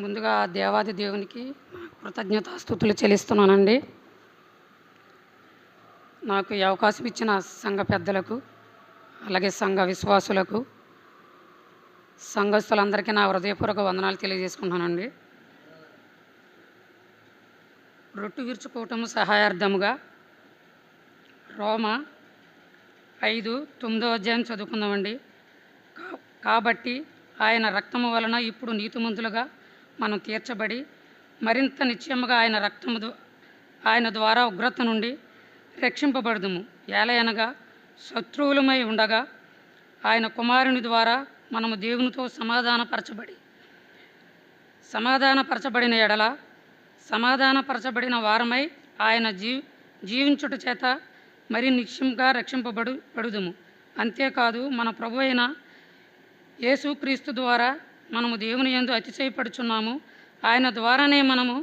ముందుగా దేవాది దేవునికి కృతజ్ఞతాస్తుతులు చెల్లిస్తున్నానండి. నాకు ఈ అవకాశం ఇచ్చిన సంఘ పెద్దలకు, అలాగే సంఘ విశ్వాసులకు, సంఘస్థులందరికీ నా హృదయపూర్వక వందనాలు తెలియజేసుకుంటున్నానండి. రొట్టు విరుచుకోవటం సహాయార్థముగా రోమా 5:9 చదువుకుందామండి. కాబట్టి ఆయన రక్తము వలన ఇప్పుడు నీతిమంతులుగా మనం తీర్చబడి మరింత నిశ్చయముగా ఆయన ద్వారా ఉగ్రత నుండి రక్షింపబడదుము. ఏలయనగా శత్రువులమై ఉండగా ఆయన కుమారుని ద్వారా మనము దేవునితో సమాధానపరచబడిన ఎడల సమాధానపరచబడిన వారమై ఆయన జీవించుట చేత మరి నిశ్చయంగా రక్షింపబడుదుము. అంతేకాదు మన ప్రభు అయిన యేసుక్రీస్తు ద్వారా మనము దేవుని యందు అతిశయపడుచున్నాము. ఆయన ద్వారానే మనము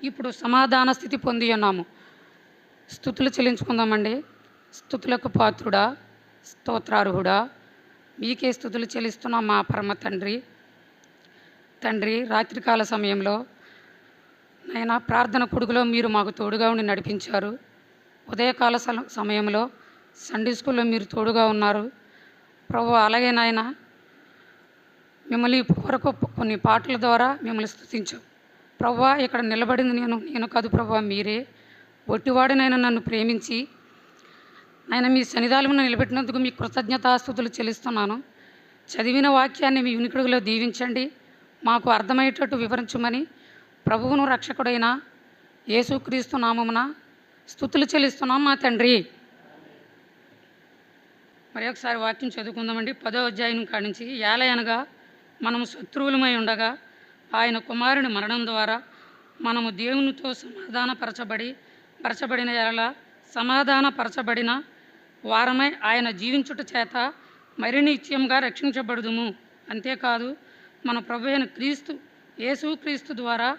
ఇప్పుడు సమాధాన స్థితి పొంది ఉన్నాము. స్తుతులు చెల్లించుకుందామండి. స్తుతులకు పాత్రుడా, స్తోత్రార్హుడా, మీకే స్తుతులు చెల్లిస్తున్నాం మా పరమ తండ్రి. రాత్రికాల సమయంలో నైనా ప్రార్థన పొడుగులో మీరు మాకు తోడుగా ఉండి నడిపించారు. ఉదయకాల సమయంలో సండే స్కూల్లో మీరు తోడుగా ఉన్నారు ప్రభు. అలాగే నాయన మిమ్మల్ని ఇప్పటివరకు కొన్ని పాటల ద్వారా మిమ్మల్ని స్తుతించాం ప్రభువా. ఇక్కడ నిలబడింది నేను కాదు ప్రభువా, మీరే. ఒట్టివాడినైనా నన్ను ప్రేమించి ఆయన మీ సన్నిధానంలో నిలబెట్టినందుకు మీ కృతజ్ఞతాస్తుతులు చెల్లిస్తున్నాను. చదివిన వాక్యాన్ని మీ వినికిడిలో దీవించండి, మాకు అర్థమయ్యేటట్టు వివరించమని ప్రభువును రక్షకుడైన యేసుక్రీస్తు నామమున స్తుతులు చెల్లిస్తున్నాం మా తండ్రి. మరి ఒకసారి వాక్యం చదువుకుందామండి. 10వ అధ్యాయం కాడి నుంచి. ఏలయనగా మనము శత్రువులమై ఉండగా ఆయన కుమారుని మరణం ద్వారా మనము దేవునితో సమాధానపరచబడిన ఎడల సమాధానపరచబడిన వారమై ఆయన జీవించుట చేత మరి నిత్యంగా రక్షించబడుదుము. అంతేకాదు మన ప్రభు అయిన యేసుక్రీస్తు ద్వారా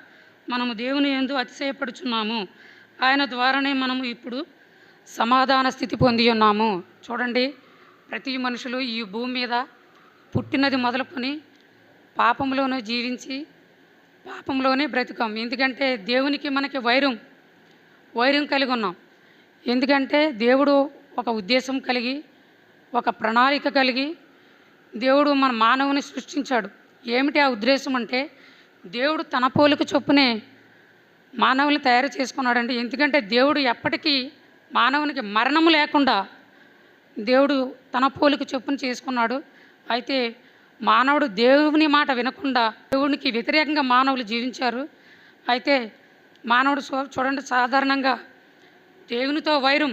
మనము దేవుని యందు అతిశయపడుచున్నాము. ఆయన ద్వారానే మనము ఇప్పుడు సమాధాన స్థితి పొంది ఉన్నాము. చూడండి, ప్రతి మనుషులు ఈ భూమి మీద పుట్టినది మొదలుకొని పాపంలోనే జీవించి పాపంలోనే బ్రతికాం. ఎందుకంటే దేవునికి మనకి వైరం కలిగి ఉన్నాం. ఎందుకంటే దేవుడు ఒక ఉద్దేశం కలిగి, ఒక ప్రణాళిక కలిగి దేవుడు మన మానవుని సృష్టించాడు. ఏమిటి ఆ ఉద్దేశం అంటే, దేవుడు తన పోలిక చొప్పునే మానవుని తయారు చేసుకున్నాడండి. ఎందుకంటే దేవుడు ఎప్పటికీ మానవునికి మరణము లేకుండా దేవుడు తన పోలిక చొప్పున చేసుకున్నాడు. అయితే మానవుడు దేవుని మాట వినకుండా దేవునికి వ్యతిరేకంగా మానవులు జీవించారు. అయితే మానవుడు చూడండి, సాధారణంగా దేవునితో వైరం.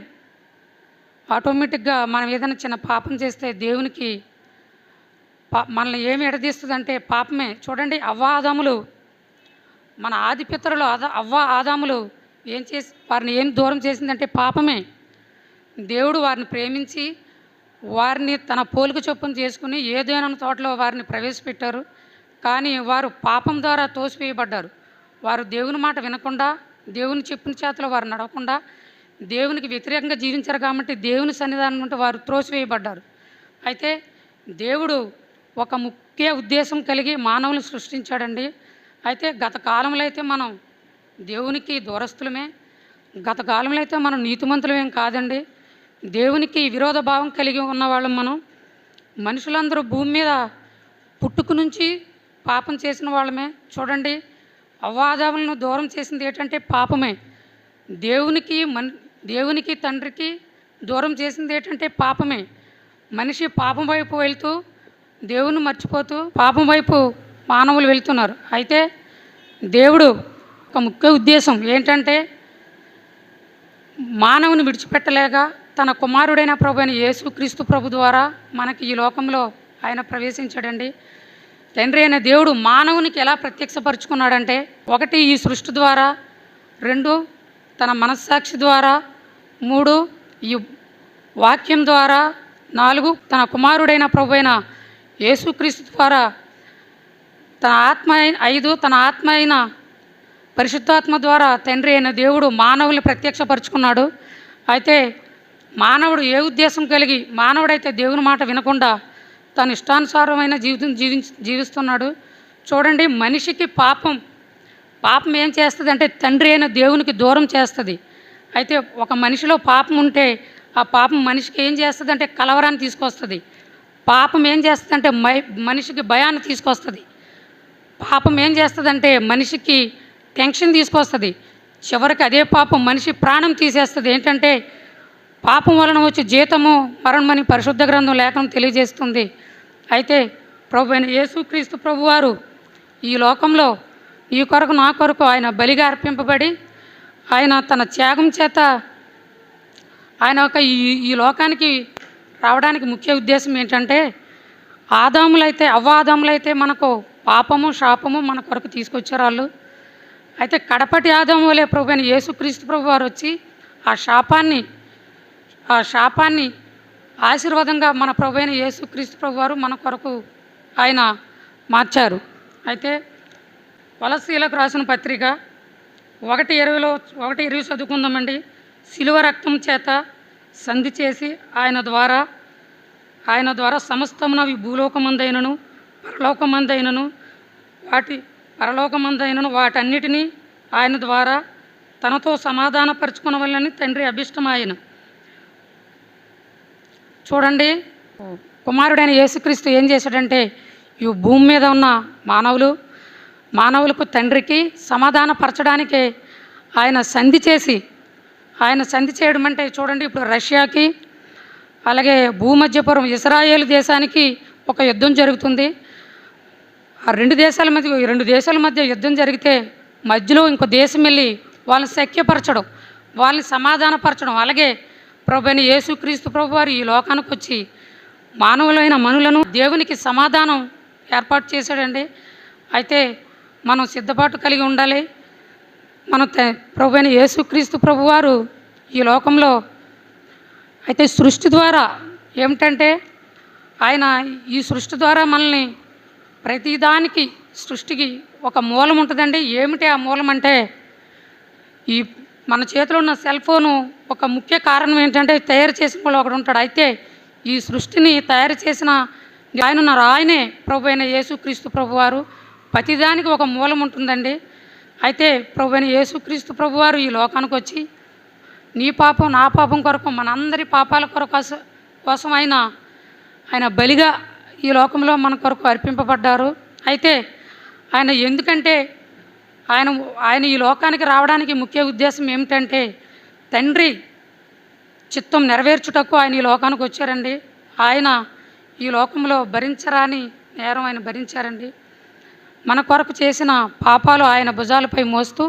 ఆటోమేటిక్గా మనం ఏదైనా చిన్న పాపం చేస్తే దేవునికి మనల్ని ఏమి ఎడదీస్తుందంటే పాపమే. చూడండి, మన ఆది పితరులు ఆదాములు వారిని ఏం దూరం చేసిందంటే పాపమే. దేవుడు వారిని ప్రేమించి వారిని తన పోలిక చొప్పున చేసుకుని ఏదైనా తోటలో వారిని ప్రవేశపెట్టారు. కానీ వారు పాపం ద్వారా తోసివేయబడ్డారు. వారు దేవుని మాట వినకుండా, దేవుని చెప్పిన చేతలో వారు నడవకుండా దేవునికి వ్యతిరేకంగా జీవించారు. కాబట్టి దేవుని సన్నిధానం నుండి వారు త్రోసివేయబడ్డారు. అయితే దేవుడు ఒక ముఖ్య ఉద్దేశం కలిగి మానవులను సృష్టించాడండి. అయితే గత కాలంలో అయితే మనం దేవునికి దూరస్తులమే, గత కాలంలో అయితే మనం నీతిమంతులమేం కాదండి. దేవునికి విరోధ భావం కలిగి ఉన్నవాళ్ళం మనం. మనుషులందరూ భూమి మీద పుట్టుక నుంచి పాపం చేసిన వాళ్ళమే. చూడండి, అవ్వాదాములను దూరం చేసింది ఏంటంటే పాపమే. దేవునికి తండ్రికి దూరం చేసింది ఏంటంటే పాపమే. మనిషి పాపం వైపు వెళ్తూ దేవుని మర్చిపోతూ పాపం వైపు మానవులు వెళ్తున్నారు. అయితే దేవుడు ఒక ముఖ్య ఉద్దేశం ఏంటంటే, మానవుని విడిచిపెట్టలేక తన కుమారుడైన ప్రభు అయిన యేసుక్రీస్తు ప్రభు ద్వారా మనకి ఈ లోకంలో ఆయన ప్రవేశించాడండి. తండ్రి అయిన దేవుడు మానవునికి ఎలా ప్రత్యక్షపరుచుకున్నాడంటే, 1 ఈ సృష్టి ద్వారా, 2 తన మనస్సాక్షి ద్వారా, 3 ఈ వాక్యం ద్వారా, 4 తన కుమారుడైన ప్రభు అయిన యేసుక్రీస్తు ద్వారా, 5 తన ఆత్మ అయిన పరిశుద్ధాత్మ ద్వారా తండ్రి అయిన దేవుడు మానవుల్ని ప్రత్యక్షపరుచుకున్నాడు. అయితే మానవుడు ఏ ఉద్దేశం కలిగి, మానవుడైతే దేవుని మాట వినకుండా తన ఇష్టానుసారమైన జీవితం జీవిస్తున్నాడు. చూడండి, మనిషికి పాపం పాపం ఏం చేస్తుంది అంటే తండ్రి అయిన దేవునికి దూరం చేస్తుంది. అయితే ఒక మనిషిలో పాపం ఉంటే ఆ పాపం మనిషికి ఏం చేస్తుంది అంటే కలవరాన్ని తీసుకొస్తుంది. పాపం ఏం చేస్తుంది అంటే మనిషికి భయాన్ని తీసుకొస్తుంది. పాపం ఏం చేస్తుందంటే మనిషికి టెన్షన్ తీసుకొస్తుంది. చివరికి అదే పాపం మనిషి ప్రాణం తీసేస్తుంది. ఏంటంటే పాపం వలన వచ్చే జీతము మరణమని పరిశుద్ధ గ్రంథం లేఖనం తెలియజేస్తుంది. అయితే ప్రభు అయిన యేసుక్రీస్తు ప్రభువారు ఈ లోకంలో ఈ కొరకు నా కొరకు ఆయన బలిగా అర్పింపబడి ఆయన తన త్యాగం చేత ఆయన ఒక ఈ లోకానికి రావడానికి ముఖ్య ఉద్దేశం ఏంటంటే అవ్వాదాములైతే మనకు పాపము శాపము మన కొరకు తీసుకొచ్చారు వాళ్ళు. అయితే కడపటి ఆదాము వలె ప్రభు అయిన యేసుక్రీస్తు ప్రభు వారు వచ్చి ఆ శాపాన్ని ఆశీర్వాదంగా మన ప్రభు అయిన యేసుక్రీస్తు ప్రభు వారు మన కొరకు ఆయన మార్చారు. అయితే కొలస్సీలకు రాసిన పత్రిక 1:20 చదువుకుందామండి. శిలువ రక్తం చేత సంధి చేసి ఆయన ద్వారా సమస్తమునవి భూలోకమందైనను పరలోకమందైనను వాటన్నిటినీ ఆయన ద్వారా తనతో సమాధానపరుచుకునవలెనని తండ్రి అభిష్టమాయన. చూడండి, కుమారుడైన యేసుక్రీస్తు ఏం చేశాడంటే ఈ భూమి మీద ఉన్న మానవులకు తండ్రికి సమాధానపరచడానికే ఆయన సంధి చేయడం అంటే చూడండి, ఇప్పుడు రష్యాకి అలాగే భూమధ్యపురం ఇజ్రాయేల్ దేశానికి ఒక యుద్ధం జరుగుతుంది. ఆ రెండు దేశాల మధ్య యుద్ధం జరిగితే మధ్యలో ఇంకో దేశం వెళ్ళి వాళ్ళని సఖ్యపరచడం, వాళ్ళని సమాధానపరచడం. అలాగే ప్రభు అయిన యేసుక్రీస్తు ప్రభు వారు ఈ లోకానికి వచ్చి మానవులైన మనులను దేవునికి సమాధానం ఏర్పాటు చేశాడండి. అయితే మనం సిద్ధపాటు కలిగి ఉండాలి. ప్రభు అయిన యేసుక్రీస్తు ప్రభు వారు ఈ లోకంలో అయితే సృష్టి ద్వారా ఏమిటంటే ఆయన ఈ సృష్టి ద్వారా మనల్ని ప్రతిదానికి సృష్టికి ఒక మూలం ఉంటుందండి. ఏమిటి ఆ మూలం అంటే ఈ మన చేతిలో ఉన్న సెల్ ఫోను ఒక ముఖ్య కారణం ఏంటంటే తయారు చేసిన వాళ్ళు ఒకడు ఉంటాడు. అయితే ఈ సృష్టిని తయారు చేసిన ఆయనే ప్రభు అయిన యేసుక్రీస్తు ప్రభు వారు. ప్రతిదానికి ఒక మూలం ఉంటుందండి. అయితే ప్రభు అయిన యేసుక్రీస్తు ప్రభు వారు ఈ లోకానికి వచ్చి నీ పాపం నా పాపం కొరకు మనందరి పాపాల కోసం ఆయన బలిగా ఈ లోకంలో మన కొరకు అర్పింపబడ్డారు. అయితే ఆయన ఎందుకంటే ఆయన ఈ లోకానికి రావడానికి ముఖ్య ఉద్దేశం ఏమిటంటే తండ్రి చిత్తం నెరవేర్చుటకు ఆయన ఈ లోకానికి వచ్చారండి. ఆయన ఈ లోకంలో భరించరాని నేరం ఆయన భరించారండి. మన కొరకు చేసిన పాపాలు ఆయన భుజాలపై మోస్తూ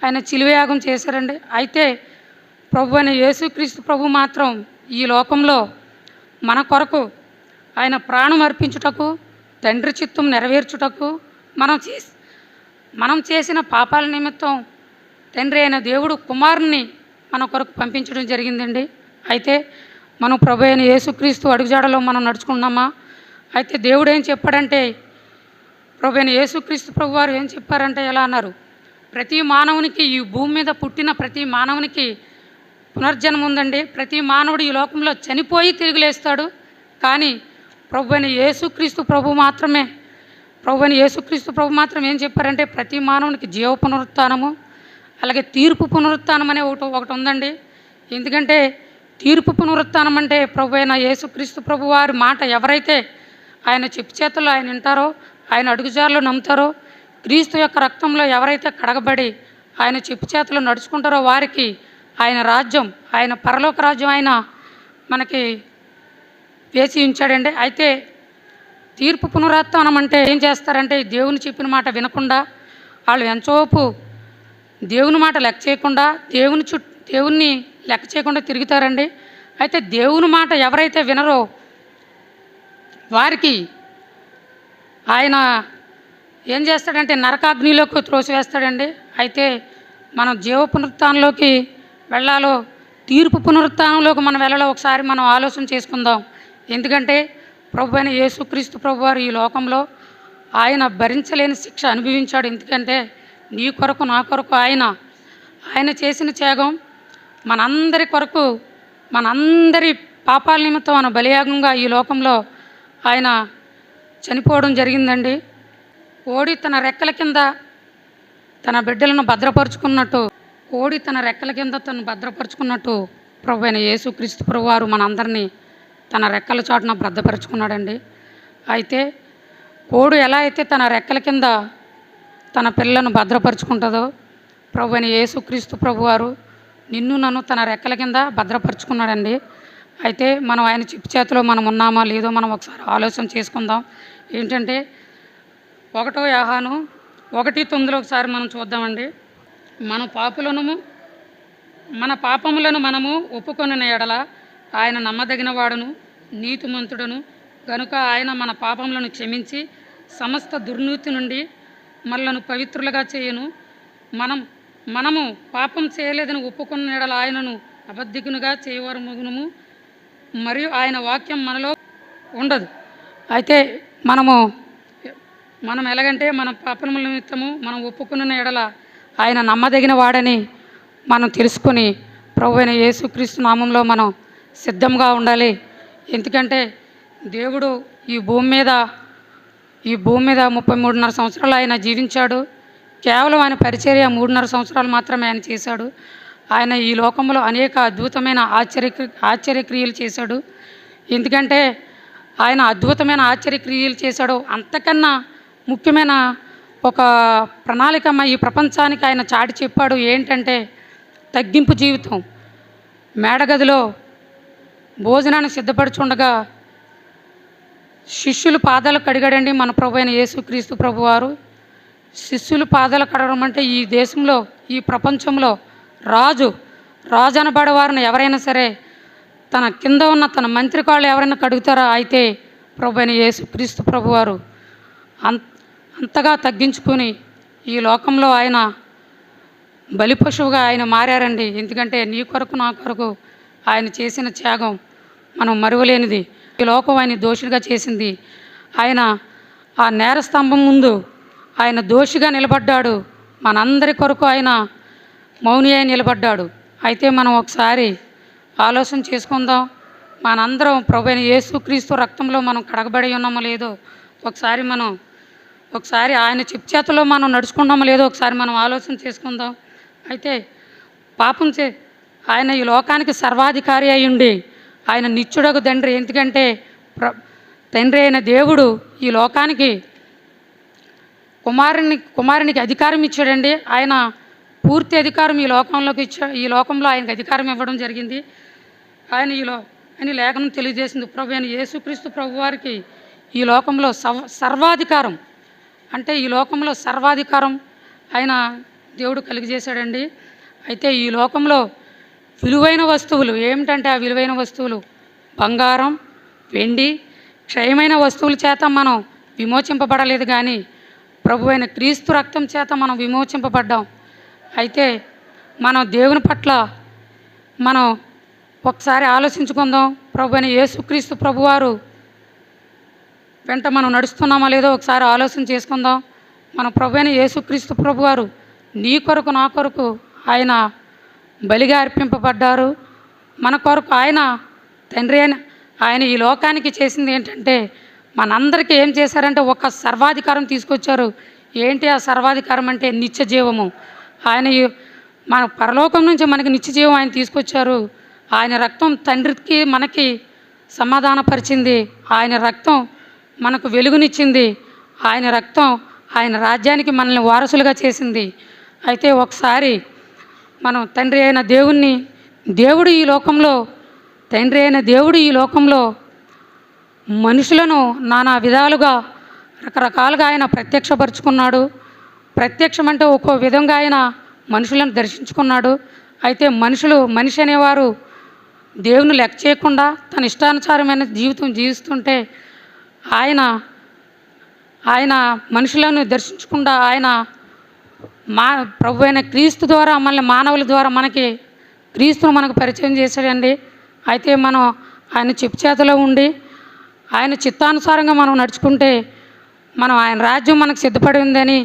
ఆయన శిలువయాగం చేశారండి. అయితే ప్రభు అయిన యేసుక్రీస్తు ప్రభు మాత్రం ఈ లోకంలో మన కొరకు ఆయన ప్రాణం అర్పించుటకు తండ్రి చిత్తం నెరవేర్చుటకు మనం చేసిన పాపాల నిమిత్తం తండ్రి అయిన దేవుడు కుమారుని మన కొరకు పంపించడం జరిగిందండి. అయితే మనం ప్రభు అయిన యేసుక్రీస్తు అడుగుజాడలో మనం నడుచుకున్నామా? అయితే దేవుడు ఏం చెప్పాడంటే ప్రభు అయిన యేసుక్రీస్తు ప్రభు వారు ఏం చెప్పారంటే ఎలా అన్నారు, ప్రతి మానవునికి ఈ భూమి మీద పుట్టిన ప్రతి మానవునికి పునర్జన్మ ఉందండి. ప్రతి మానవుడు ఈ లోకంలో చనిపోయి తిరిగి లేస్తాడు. కానీ ప్రభు అయిన యేసుక్రీస్తు ప్రభు మాత్రం ఏం చెప్పారంటే ప్రతి మానవునికి జీవ పునరుత్థానము అలాగే తీర్పు పునరుత్థానం అనే ఒకటి ఉందండి. ఎందుకంటే తీర్పు పునరుత్థానం అంటే ప్రభు అయిన యేసుక్రీస్తు ప్రభు వారి మాట ఎవరైతే ఆయన చెప్పు చేతుల్లో ఆయన వింటారో, ఆయన అడుగుజాల్లో నమ్ముతారో, క్రీస్తు యొక్క రక్తంలో ఎవరైతే కడగబడి ఆయన చెప్పు చేతుల్లో నడుచుకుంటారో వారికి ఆయన రాజ్యం, ఆయన పరలోక రాజ్యం ఆయన మనకి వేసి ఉంచాడండి. అయితే తీర్పు పునరుత్థానం అంటే ఏం చేస్తారంటే దేవుని చెప్పిన మాట వినకుండా వాళ్ళు ఎంతోపు దేవుని మాట లెక్క చేయకుండా దేవుణ్ణి లెక్క చేయకుండా తిరుగుతారండి. అయితే దేవుని మాట ఎవరైతే వినరో వారికి ఆయన ఏం చేస్తాడంటే నరకాగ్నిలోకి త్రోసివేస్తాడండి. అయితే మనం జీవ పునరుత్థానంలోకి వెళ్ళాలో తీర్పు పునరుత్థానంలోకి మనం వెళ్ళాలో ఒకసారి మనం ఆలోచన చేసుకుందాం. ఎందుకంటే ప్రభు అయిన యేసుక్రీస్తు ప్రభు వారు ఈ లోకంలో ఆయన భరించలేని శిక్ష అనుభవించాడు. ఎందుకంటే నీ కొరకు నా కొరకు ఆయన చేసిన త్యాగం మనందరి కొరకు మనందరి పాపాల నిమిత్తం ఆయన బలియాగంగా ఈ లోకంలో ఆయన చనిపోవడం జరిగిందండి. కోడి తన రెక్కల కింద తన బిడ్డలను భద్రపరుచుకున్నట్టు కోడి తన రెక్కల కింద తను భద్రపరుచుకున్నట్టు ప్రభు అయిన యేసుక్రీస్తు ప్రభువారు మనందరినీ తన రెక్కల చాటున భద్రపరుచుకున్నాడండి. అయితే కోడి ఎలా అయితే తన రెక్కల కింద తన పిల్లలను భద్రపరుచుకుంటుందో ప్రభు అయిన యేసుక్రీస్తు ప్రభువారు నిన్ను నన్ను తన రెక్కల కింద భద్రపరుచుకున్నాడండి. అయితే మనం ఆయన చిప్పు చేతిలో మనం ఉన్నామా లేదో మనం ఒకసారి ఆలోచన చేసుకుందాం. ఏంటంటే 1 యోహాను 1:9 ఒకసారి మనం చూద్దామండి. మన పాపములను మనము ఒప్పుకొనిన ఎడల ఆయన నమ్మదగిన వాడును నీతిమంతుడును గనుక ఆయన మన పాపములను క్షమించి సమస్త దుర్నీతి నుండి మనలను పవిత్రులుగా చేయను. మనము పాపం చేయలేదని ఒప్పుకున్న ఎడల ఆయనను అబద్ధికునిగా చేయవరముగును మరియు ఆయన వాక్యం మనలో ఉండదు. అయితే మనం ఎలాగంటే మన పాపముల నిమిత్తము మనం ఒప్పుకున్న ఎడల ఆయన నమ్మదగిన వాడని మనం తెలుసుకొని ప్రభు అయిన యేసుక్రీస్తు నామంలో మనం సిద్ధంగా ఉండాలి. ఎందుకంటే దేవుడు ఈ భూమి మీద 33.5 సంవత్సరాలు ఆయన జీవించాడు. కేవలం ఆయన పరిచర్య 3.5 సంవత్సరాలు మాత్రమే ఆయన చేశాడు. ఆయన ఈ లోకంలో అనేక అద్భుతమైన ఆశ్చర్యక్రియలు చేశాడు. ఎందుకంటే ఆయన అద్భుతమైన ఆశ్చర్యక్రియలు చేశాడు. అంతకన్నా ముఖ్యమైన ఒక ప్రణాళిక ఈ ప్రపంచానికి ఆయన చాటి చెప్పాడు. ఏంటంటే తగ్గింపు జీవితం. మేడగదిలో భోజనాన్ని సిద్ధపడుచుండగా శిష్యులు పాదాలు కడిగాడండి మన ప్రభు అయిన యేసుక్రీస్తు ప్రభువారు. శిష్యులు పాదాలు కడగడం అంటే ఈ దేశంలో ఈ ప్రపంచంలో రాజు అనబడేవారిని ఎవరైనా సరే తన కింద ఉన్న తన మంత్రి కాళ్ళు ఎవరైనా కడుగుతారా? అయితే ప్రభు అయిన యేసుక్రీస్తు ప్రభువారు అంతగా తగ్గించుకొని ఈ లోకంలో ఆయన బలిపశువుగా ఆయన మారారండి. ఎందుకంటే నీ కొరకు నా కొరకు ఆయన చేసిన త్యాగం మనం మరువలేనిది. ఈ లోకం ఆయన దోషిగా చేసింది. ఆయన ఆ నేరస్తంభం ముందు ఆయన దోషిగా నిలబడ్డాడు. మనందరి కొరకు ఆయన మౌని అయి నిలబడ్డాడు. అయితే మనం ఒకసారి ఆలోచన చేసుకుందాం. మనందరం ప్రభు అయిన యేసుక్రీస్తు రక్తంలో మనం కడగబడి ఉన్నామో లేదో ఒకసారి ఆయన చిప్ చేతిలో మనం నడుచుకుంటామో లేదో ఒకసారి మనం ఆలోచన చేసుకుందాం. అయితే ఆయన ఈ లోకానికి సర్వాధికారి అయి ఉండి ఆయన నిత్యుడకు తండ్రి. ఎందుకంటే తండ్రి అయిన దేవుడు ఈ లోకానికి కుమారునికి అధికారం ఇచ్చాడండి. ఆయన పూర్తి అధికారం ఈ లోకంలో ఆయనకు అధికారం ఇవ్వడం జరిగింది. ఆయన లేఖనం తెలియజేసింది. ప్రభు అయిన యేసుక్రీస్తు ప్రభు వారికి ఈ లోకంలో సర్వాధికారం అంటే ఈ లోకంలో సర్వాధికారం ఆయన దేవుడు కలిగజేశాడండి. అయితే ఈ లోకంలో విలువైన వస్తువులు ఏమిటంటే ఆ విలువైన వస్తువులు బంగారం, వెండి, క్షయమైన వస్తువుల చేత మనం విమోచింపబడలేదు, కానీ ప్రభు అయిన క్రీస్తు రక్తం చేత మనం విమోచింపబడ్డాం. అయితే మనం దేవుని పట్ల మనం ఒకసారి ఆలోచించుకుందాం. ప్రభు అయిన యేసుక్రీస్తు ప్రభువారు వెంట మనం నడుస్తున్నామా లేదో ఒకసారి ఆలోచన చేసుకుందాం. మన ప్రభు అయిన యేసుక్రీస్తు ప్రభువారు నీ కొరకు నా కొరకు ఆయన బలిగా అర్పింపబడ్డారు. మన కొరకు ఆయన తండ్రి అయిన ఆయన ఈ లోకానికి చేసింది ఏంటంటే మనందరికీ ఏం చేశారంటే ఒక సర్వాధికారం తీసుకొచ్చారు. ఏంటి ఆ సర్వాధికారం అంటే నిత్య జీవము. ఆయన మన పరలోకం నుంచి మనకి నిత్య జీవం ఆయన తీసుకొచ్చారు. ఆయన రక్తం తండ్రికి మనకి సమాధానపరిచింది. ఆయన రక్తం మనకు వెలుగునిచ్చింది. ఆయన రక్తం ఆయన రాజ్యానికి మనల్ని వారసులుగా చేసింది. అయితే ఒకసారి మనం తండ్రి అయిన దేవుడు ఈ లోకంలో మనుషులను నానా విధాలుగా రకరకాలుగా ఆయన ప్రత్యక్షపరుచుకున్నాడు. ప్రత్యక్షం అంటే ఒక్కో విధంగా ఆయన మనుషులను దర్శించుకున్నాడు. అయితే మనిషి అనేవారు దేవుని లెక్క చేయకుండా తన ఇష్టానుసారమైన జీవితం జీవిస్తుంటే ఆయన మనుషులను దర్శించకుండా ఆయన ప్రభు అయిన క్రీస్తు ద్వారా మళ్ళీ మానవుల ద్వారా క్రీస్తును మనకు పరిచయం చేశాడండి. అయితే మనం ఆయన చెప్పు చేతిలో ఉండి ఆయన చిత్తానుసారంగా మనం నడుచుకుంటే ఆయన రాజ్యం మనకు సిద్ధపడి ఉందని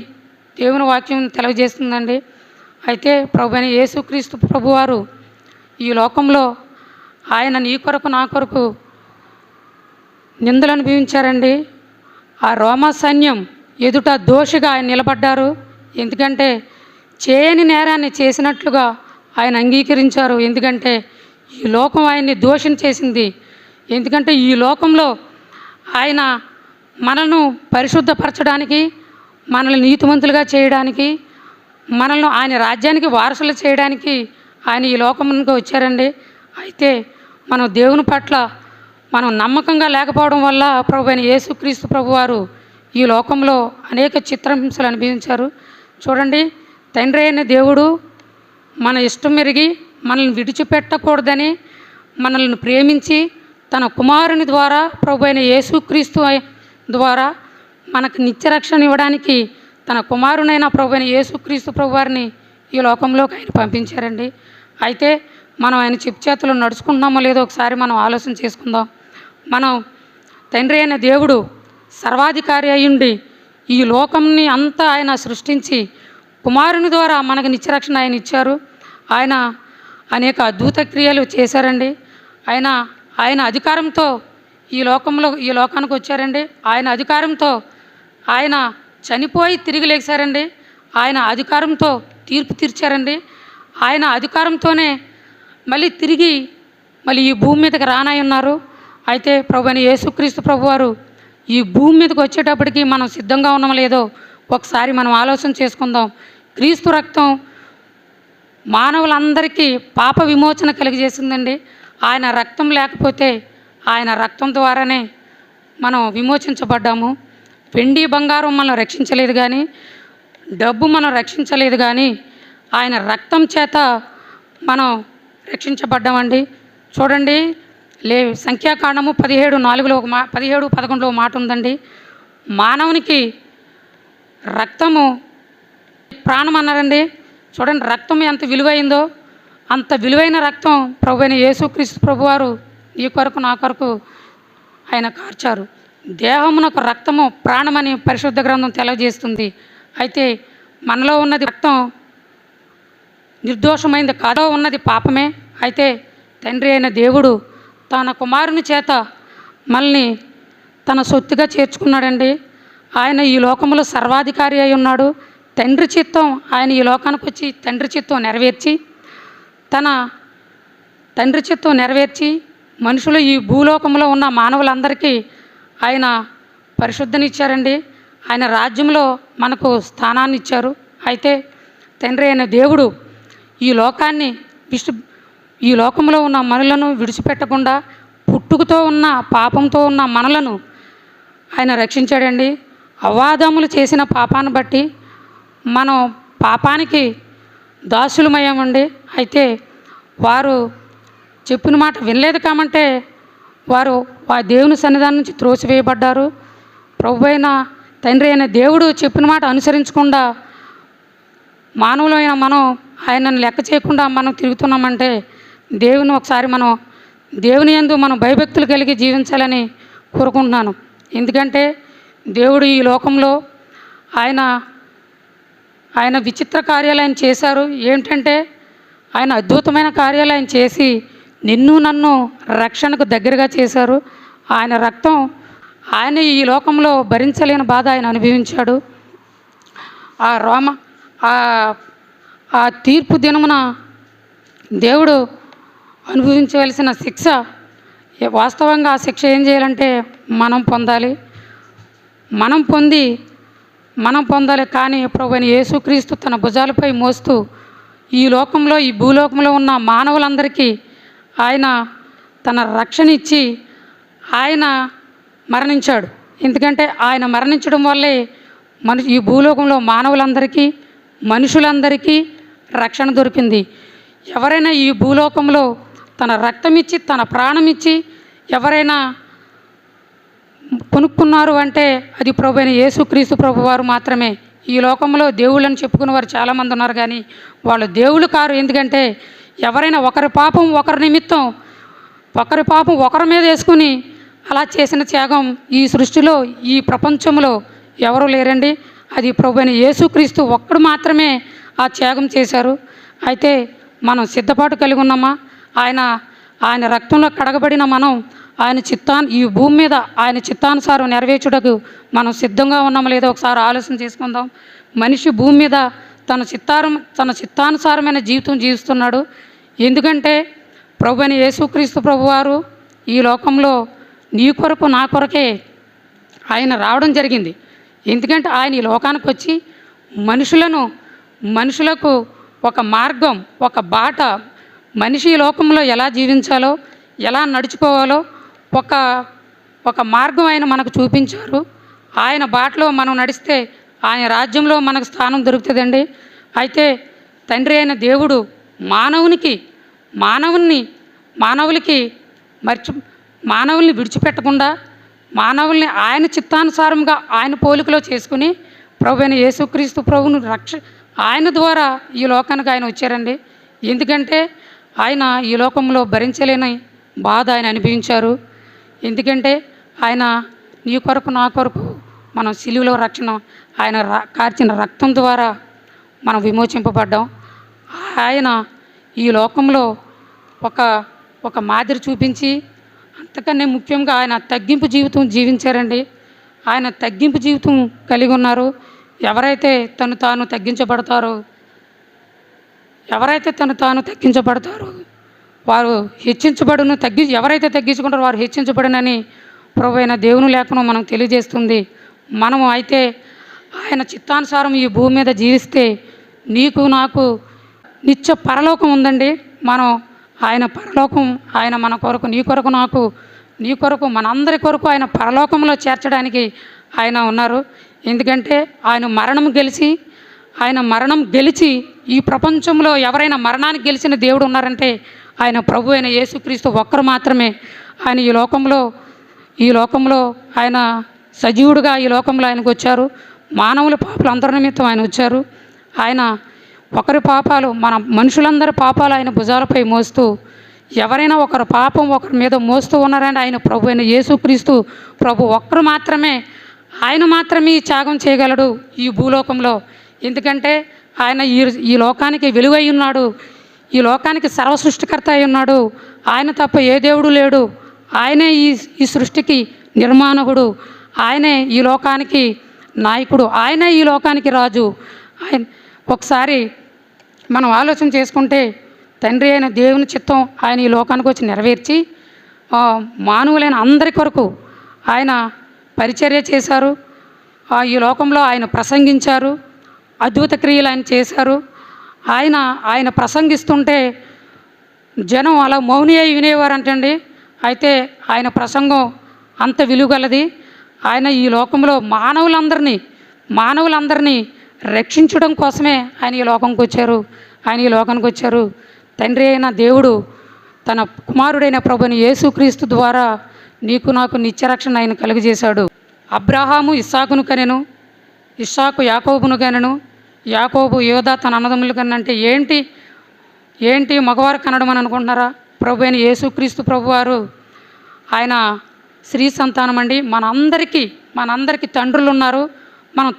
దేవుని వాక్యం తెలియజేస్తుందండి. అయితే ప్రభు అయిన యేసుక్రీస్తు ప్రభువారు ఈ లోకంలో ఆయన నీ కొరకు నా కొరకు నిందలు అనుభవించారండి. ఆ రోమా సైన్యం ఎదుట దోషిగా ఆయన నిలబడ్డారు. ఎందుకంటే చేయని నేరాన్ని చేసినట్లుగా ఆయన అంగీకరించారు. ఎందుకంటే ఈ లోకం ఆయన్ని దోషిని చేసింది. ఎందుకంటే ఈ లోకంలో ఆయన మనల్ని పరిశుద్ధపరచడానికి, మనల్ని నీతిమంతులుగా చేయడానికి, మనల్ని ఆయన రాజ్యానికి వారసులు చేయడానికి ఆయన ఈ లోకంలో వచ్చారండి. అయితే మనం దేవుని పట్ల మనం నమ్మకంగా లేకపోవడం వల్ల ప్రభు అయిన యేసుక్రీస్తు ప్రభువారు ఈ లోకంలో అనేక చిత్రహింసలు అనుభవించారు. చూడండి, తండ్రి అయిన దేవుడు మన ఇష్టం మెరిగి మనల్ని విడిచిపెట్టకూడదని మనల్ని ప్రేమించి తన కుమారుని ద్వారా ప్రభు అయిన యేసుక్రీస్తు ద్వారా మనకు నిత్యరక్షణ ఇవ్వడానికి తన కుమారునైన ప్రభు అయిన యేసుక్రీస్తు ప్రభువారిని ఈ లోకంలోకి ఆయన పంపించారండి. అయితే మనం ఆయన చెప్పు చేతులు నడుచుకుంటున్నామో లేదో ఒకసారి మనం ఆలోచన చేసుకుందాం. మనం తండ్రి అయిన దేవుడు సర్వాధికారి అయ్యుండి ఈ లోకంని అంతా ఆయన సృష్టించి కుమారుని ద్వారా మనకు నిత్యరక్షణ ఆయన ఇచ్చారు. ఆయన అనేక అద్భుత క్రియలు చేశారండి. ఆయన అధికారంతో ఈ లోకానికి వచ్చారండి. ఆయన అధికారంతో ఆయన చనిపోయి తిరిగి లేచారండి. ఆయన అధికారంతో తీర్పు తీర్చారండి. ఆయన అధికారంతోనే తిరిగి ఈ భూమి మీదకి రానై ఉన్నారు. అయితే ప్రభు అయిన యేసుక్రీస్తు ప్రభువారు ఈ భూమి మీదకి వచ్చేటప్పటికి మనం సిద్ధంగా ఉన్నామో లేదో ఒకసారి మనం ఆలోచన చేసుకుందాం. క్రీస్తు రక్తం మానవులందరికీ పాప విమోచన కలిగజేసిందండి. ఆయన రక్తం లేకపోతే ఆయన రక్తం ద్వారానే మనం విమోచించబడ్డాము. వెండి బంగారం మనం రక్షించలేదు, కానీ డబ్బు మనం రక్షించలేదు, కానీ ఆయన రక్తం చేత మనం రక్షించబడ్డామండి. చూడండి, సంఖ్యాకాండము 17:4 17:11 మాట ఉందండి. మానవునికి రక్తము ప్రాణం అన్నారండి. చూడండి, రక్తం ఎంత విలువైందో అంత విలువైన రక్తం ప్రభు అయిన యేసుక్రీస్తు ప్రభువారు ఈ కొరకు నా కొరకు ఆయన కార్చారు. దేహమునకు రక్తము ప్రాణమని పరిశుద్ధ గ్రంథం తెలియజేస్తుంది. అయితే మనలో ఉన్నది రక్తం నిర్దోషమైంది కాదో, ఉన్నది పాపమే. అయితే తండ్రి అయిన దేవుడు తన కుమారుని చేత మనల్ని తన సొత్తుగా చేర్చుకున్నాడండి. ఆయన ఈ లోకంలో సర్వాధికారి అయి ఉన్నాడు. తండ్రి చిత్తం ఆయన ఈ లోకానికి వచ్చి తండ్రి చిత్తం నెరవేర్చి మనుషులు ఈ భూలోకంలో ఉన్న మానవులందరికీ ఆయన పరిశుద్ధనిచ్చారండి. ఆయన రాజ్యంలో మనకు స్థానాన్ని ఇచ్చారు. అయితే తండ్రి అయిన దేవుడు ఈ లోకంలో ఉన్న మనలను విడిచిపెట్టకుండా పుట్టుకతో ఉన్న పాపంతో ఉన్న మనలను ఆయన రక్షించాడండి. అవాదములు చేసిన పాపాన్ని బట్టి మనం పాపానికి దాసులమయ్యామండి. అయితే వారు చెప్పిన మాట వినలేదు కాబట్టి వారు దేవుని సన్నిధానం నుంచి త్రోసివేయబడ్డారు. ప్రభు అయిన తండ్రి అయిన దేవుడు చెప్పిన మాట అనుసరించకుండా మానవులైన మనం ఆయనను లెక్క చేయకుండా మనం తిరుగుతున్నామంటే దేవుని యందు మనం భయభక్తులు కలిగి జీవించాలని కోరుకుంటున్నాను. ఎందుకంటే దేవుడు ఈ లోకంలో ఆయన విచిత్ర కార్యాలు ఆయన చేశారు. ఏంటంటే ఆయన అద్భుతమైన కార్యాలు ఆయన చేసి నిన్ను నన్ను రక్షణకు దగ్గరగా చేశారు. ఆయన రక్తం ఆయన ఈ లోకంలో భరించలేని బాధ ఆయన అనుభవించాడు. ఆ తీర్పు దినమున దేవుడు అనుభవించవలసిన శిక్ష, వాస్తవంగా ఆ శిక్ష ఏం చేయాలంటే మనం పొందాలి. కానీ ప్రభువైన యేసుక్రీస్తు తన భుజాలపై మోస్తూ ఈ భూలోకంలో ఉన్న మానవులందరికీ ఆయన తన రక్షణ ఇచ్చి ఆయన మరణించాడు. ఎందుకంటే ఆయన మరణించడం వల్లే ఈ భూలోకంలో మనుషులందరికీ రక్షణ దొరికింది. ఎవరైనా ఈ భూలోకంలో తన రక్తం ఇచ్చి తన ప్రాణం ఇచ్చి ఎవరైనా కొనుక్కున్నారు అంటే అది ప్రభు అయిన యేసుక్రీస్తు ప్రభువారు మాత్రమే. ఈ లోకంలో దేవుళ్ళని చెప్పుకునే వారు చాలామంది ఉన్నారు, కానీ వాళ్ళు దేవుళ్ళు కారు. ఎందుకంటే ఎవరైనా ఒకరి పాపం ఒకరి నిమిత్తం ఒకరి మీద వేసుకుని అలా చేసిన త్యాగం ఈ సృష్టిలో ఈ ప్రపంచంలో ఎవరు లేరండి. అది ప్రభు అయిన యేసుక్రీస్తు ఒక్కడు మాత్రమే ఆ త్యాగం చేశారు. అయితే మనం సిద్ధపాటు కలిగి ఉన్నామా? ఆయన రక్తంలో కడగబడిన మనం ఈ భూమి మీద ఆయన చిత్తానుసారం నెరవేర్చుటకు మనం సిద్ధంగా ఉన్నామో లేదో ఒకసారి ఆలోచన చేసుకుందాం. మనిషి భూమి మీద తన చిత్తానుసారమైన జీవితం జీవిస్తున్నాడు. ఎందుకంటే ప్రభు అయిన యేసుక్రీస్తు ప్రభువారు ఈ లోకంలో నీ కొరకు నా కొరకే ఆయన రావడం జరిగింది. ఎందుకంటే ఆయన ఈ లోకానికి వచ్చి మనుషులకు ఒక మార్గం, ఒక బాట, మనిషి ఈ లోకంలో ఎలా జీవించాలో, ఎలా నడుచుకోవాలో ఒక మార్గం ఆయన మనకు చూపించారు. ఆయన బాటలో మనం నడిస్తే ఆయన రాజ్యంలో మనకు స్థానం దొరుకుతుందండి. అయితే తండ్రి అయిన దేవుడు మానవుల్ని విడిచిపెట్టకుండా మానవుల్ని ఆయన చిత్తానుసారంగా ఆయన పోలికలో చేసుకుని ప్రభు అయిన యేసుక్రీస్తు ప్రభువును ఆయన ద్వారా ఈ లోకానికి ఆయన వచ్చారండి. ఎందుకంటే ఆయన ఈ లోకంలో భరించలేని బాధ ఆయన అనుభవించారు. ఎందుకంటే ఆయన నీ కొరకు నా కొరకు మనం సిలువలో రక్షణ ఆయన కార్చిన రక్తం ద్వారా మనం విమోచింపబడ్డాం. ఆయన ఈ లోకంలో ఒక మాదిరి చూపించి అంతకన్నా ముఖ్యంగా ఆయన తగ్గింపు జీవితం జీవించారండి. ఆయన తగ్గింపు జీవితం కలిగి ఉన్నారు. ఎవరైతే తను తాను తగ్గించబడతారో వారు హెచ్చించబడును. ఎవరైతే తగ్గించుకుంటారో వారు హెచ్చించబడునని ప్రభు అయిన దేవుని లేఖనం మనం తెలియజేస్తుంది. మనము అయితే ఆయన చిత్తానుసారం ఈ భూమి మీద జీవిస్తే నీకు నాకు నిత్య పరలోకం ఉందండి. మనం ఆయన పరలోకం ఆయన మన కొరకు నీ కొరకు మనందరి కొరకు ఆయన పరలోకంలో చేర్చడానికి ఆయన ఉన్నారు. ఎందుకంటే ఆయన మరణం గెలిచి ఈ ప్రపంచంలో ఎవరైనా మరణానికి గెలిచిన దేవుడు ఉన్నారంటే ఆయన ప్రభు అయిన యేసుక్రీస్తు ఒక్కరు మాత్రమే. ఆయన ఈ లోకంలో ఆయన సజీవుడుగా ఈ లోకంలో ఆయనకు వచ్చారు. మానవుల పాపాలు అందరి నిమిత్తం ఆయన వచ్చారు. ఆయన ఒకరి పాపాలు మనుషులందరి పాపాలు ఆయన భుజాలపై మోస్తూ ఎవరైనా ఒకరి పాపం ఒకరి మీద మోస్తూ ఉన్నారంటే ఆయన ప్రభు అయిన యేసుక్రీస్తు ప్రభు ఒక్కరు మాత్రమే. ఆయన మాత్రమే ఈ త్యాగం చేయగలడు ఈ భూలోకంలో. ఎందుకంటే ఆయన ఈ లోకానికి వెలుగై ఉన్నాడు. ఈ లోకానికి సర్వసృష్టికర్త అయి ఉన్నాడు. ఆయన తప్ప ఏ దేవుడు లేడు. ఆయనే ఈ సృష్టికి నిర్మాణకుడు. ఆయనే ఈ లోకానికి నాయకుడు. ఆయనే ఈ లోకానికి రాజు. ఒకసారి మనం ఆలోచన చేసుకుంటే తండ్రి అయిన దేవుని చిత్తం ఆయన ఈ లోకానికి వచ్చి నెరవేర్చి మానవులైన అందరి కొరకు ఆయన పరిచర్య చేశారు. ఈ లోకంలో ఆయన ప్రసంగించారు. అద్భుత క్రియలు ఆయన చేశారు. ఆయన ప్రసంగిస్తుంటే జనం అలా మౌని అయి వినేవారంటండి. అయితే ఆయన ప్రసంగం అంత విలువగలది. ఆయన ఈ లోకంలో మానవులందరినీ రక్షించడం కోసమే ఆయన ఈ లోకానికి వచ్చారు. తండ్రి అయిన దేవుడు తన కుమారుడైన ప్రభుని యేసుక్రీస్తు ద్వారా నీకు నాకు నిత్యరక్షణ ఆయన కలుగజేశాడు. అబ్రాహాము ఇస్సాకును కనెను, ఇస్సాకు యాకోబును కనెను, యాకోబు యోధా తన అన్నదమ్ములు కనంటే ఏంటి మగవారు కనడం అని అనుకుంటున్నారా? ప్రభు అయిన యేసుక్రీస్తు ప్రభువారు ఆయన స్త్రీ సంతానం అండి. మనందరికీ తండ్రులు ఉన్నారు. మనం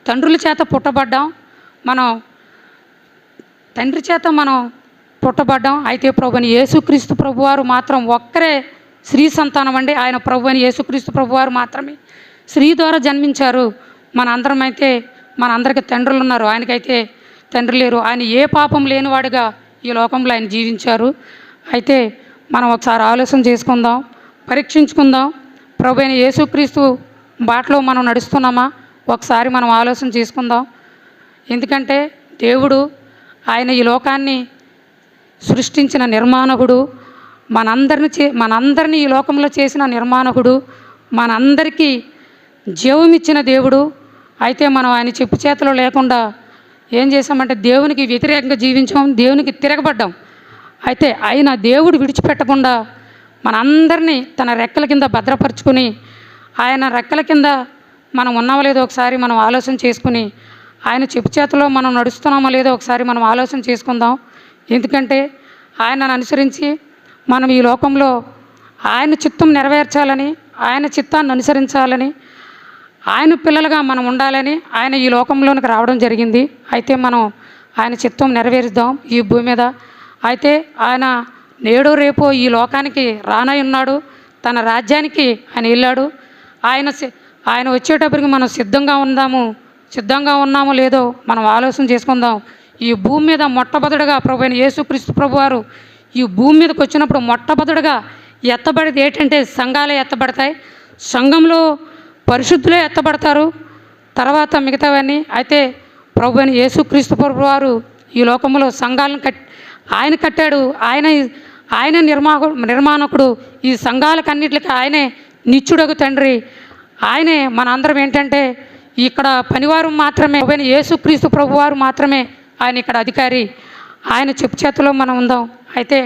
తండ్రుల చేత పుట్టబడ్డాం. తండ్రి చేత మనం పుట్టబడ్డాం. అయితే ప్రభు అయిన యేసుక్రీస్తు ప్రభువారు మాత్రం ఒక్కరే స్త్రీ సంతానం అండి. ఆయన ప్రభు అయిన యేసుక్రీస్తు ప్రభువారు మాత్రమే స్త్రీ ద్వారా జన్మించారు. మనందరికీ తండ్రులు ఉన్నారు. ఆయనకైతే తండ్రి లేరు. ఆయన ఏ పాపం లేనివాడుగా ఈ లోకంలో ఆయన జీవించారు. అయితే మనం ఒకసారి ఆలోచన చేసుకుందాం, పరీక్షించుకుందాం. ప్రభు అయిన యేసుక్రీస్తు బాటలో మనం నడుస్తున్నామా ఒకసారి మనం ఆలోచన చేసుకుందాం. ఎందుకంటే దేవుడు ఆయన ఈ లోకాన్ని సృష్టించిన నిర్మాణకుడు, మనందరినీ ఈ లోకంలో చేసిన నిర్మాణకుడు, మనందరికీ జీవమిచ్చిన దేవుడు. అయితే మనం ఆయన చెప్పు చేతిలో లేకుండా ఏం చేసామంటే దేవునికి వ్యతిరేకంగా జీవించాం, దేవునికి తిరగబడ్డాం. అయితే ఆయన దేవుడు విడిచిపెట్టకుండా మనందరినీ తన రెక్కల కింద భద్రపరుచుకుని ఆయన రెక్కల కింద మనం ఉన్నామో లేదో ఒకసారి మనం ఆలోచన చేసుకుని ఆయన చెప్పు చేతిలో మనం నడుస్తున్నామో లేదో ఒకసారి మనం ఆలోచన చేసుకుందాం. ఎందుకంటే ఆయనను అనుసరించి మనం ఈ లోకంలో ఆయన చిత్తం నెరవేర్చాలని, ఆయన చిత్తాన్ని అనుసరించాలని, ఆయన పిల్లలుగా మనం ఉండాలని ఆయన ఈ లోకంలోనికి రావడం జరిగింది. అయితే మనం ఆయన చిత్తం నెరవేరుద్దాం ఈ భూమి మీద. అయితే ఆయన నేడు రేపు ఈ లోకానికి రానై ఉన్నాడు. తన రాజ్యానికి ఆయన వెళ్ళాడు. ఆయన వచ్చేటప్పటికి మనం సిద్ధంగా ఉన్నామో లేదో మనం ఆలోచన చేసుకుందాం. ఈ భూమి మీద మొట్టమొదటిగా ప్రభు అయిన యేసుక్రీస్తు ప్రభు వారు ఈ భూమి మీదకి వచ్చినప్పుడు మొట్టమొదటిగా ఎత్తబడేది ఏంటంటే సంఘాలే ఎత్తబడతాయి. సంఘంలో పరిశుద్ధులే ఎత్తబడతారు, తర్వాత మిగతావన్నీ. అయితే ప్రభు అయిన యేసుక్రీస్తు ప్రభు వారు ఈ లోకంలో సంఘాలను ఆయన కట్టాడు. ఆయన నిర్మాణకుడు. ఈ సంఘాలకన్నిటికీ ఆయనే నిత్యుడగు తండ్రి. ఆయనే మన అందరం ఏంటంటే ఇక్కడ పనివారు మాత్రమే. ప్రభు అయిన యేసుక్రీస్తు ప్రభు వారు మాత్రమే ఆయన ఇక్కడ అధికారి. ఆయన చెప్పు చేతిలో మనం ఉందాం. అయితే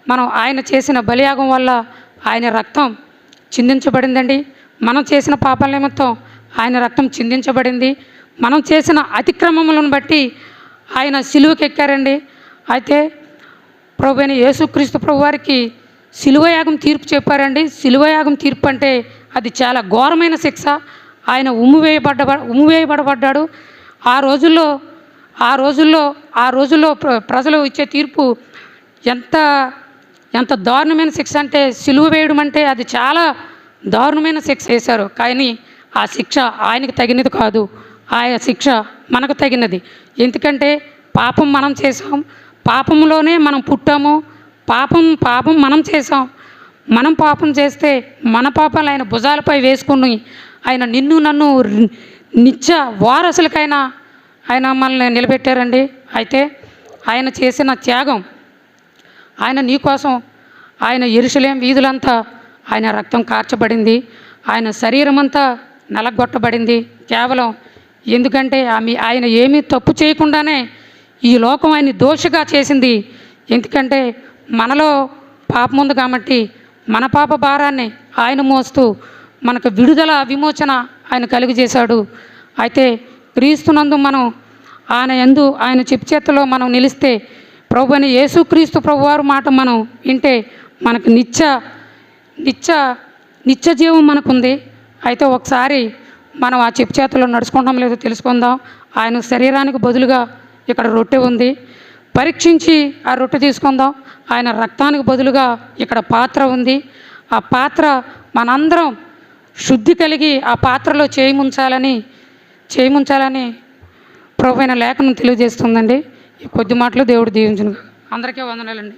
మనం ఆయన చేసిన బలియాగం వల్ల ఆయన రక్తం చిందించబడిందండి. మనం చేసిన పాపాల నిమిత్తం ఆయన రక్తం చిందించబడింది. మనం చేసిన అతిక్రమములను బట్టి ఆయన సిలువకి ఎక్కారండి. అయితే ప్రభు అయిన యేసుక్రీస్తు ప్రభు వారికి సిలువయాగం తీర్పు చెప్పారండి. సిలువయాగం తీర్పు అంటే అది చాలా ఘోరమైన శిక్ష. ఆయన ఉమ్మివేయబడబడ్డాడు. ఆ రోజుల్లో ప్రజలు ఇచ్చే తీర్పు ఎంత దారుణమైన శిక్ష అంటే, సిలువ వేయడం అంటే అది చాలా దారుణమైన శిక్ష వేశారు. కానీ ఆ శిక్ష ఆయనకు తగినది కాదు, ఆ శిక్ష మనకు తగినది. ఎందుకంటే పాపం మనం చేసాం, పాపంలోనే మనం పుట్టాము, పాపం మనం చేసాం. మనం పాపం చేస్తే మన పాపాలు ఆయన భుజాలపై వేసుకుని ఆయన నన్ను నిత్య వారసులకైనా ఆయన మనల్ని నిలబెట్టారండి. అయితే ఆయన చేసిన త్యాగం, ఆయన నీకోసం ఆయన యెరూషలేము వీధులంతా ఆయన రక్తం కార్చబడింది, ఆయన శరీరం అంతా నలగొట్టబడింది. కేవలం ఎందుకంటే ఆయన ఏమీ తప్పు చేయకుండానే ఈ లోకం ఆయన దోషిగా చేసింది. ఎందుకంటే మనలో పాపం ఉంది కాబట్టి మన పాప భారాన్ని ఆయన మోస్తూ మనకు విడుదల విమోచన ఆయన కలుగజేశాడు. అయితే క్రీస్తునందు మనం ఆయన చెప్పు చేతిలో మనం నిలిస్తే, ప్రభు అని యేసుక్రీస్తు ప్రభువారు మాట మనం వింటే మనకు నిత్య జీవం మనకుంది. అయితే ఒకసారి మనం ఆ చెప్పు చేతిలో నడుచుకుంటాం లేదో తెలుసుకుందాం. ఆయన శరీరానికి బదులుగా ఇక్కడ రొట్టె ఉంది, పరీక్షించి ఆ రొట్టె తీసుకుందాం. ఆయన రక్తానికి బదులుగా ఇక్కడ పాత్ర ఉంది. ఆ పాత్ర మనందరం శుద్ధి కలిగి ఆ పాత్రలో చేయముంచాలని ప్రభు అయిన లేఖనం తెలియజేస్తుందండి. ఈ కొద్ది మాటలు దేవుడు దీవించును. అందరికీ వందనాలండి.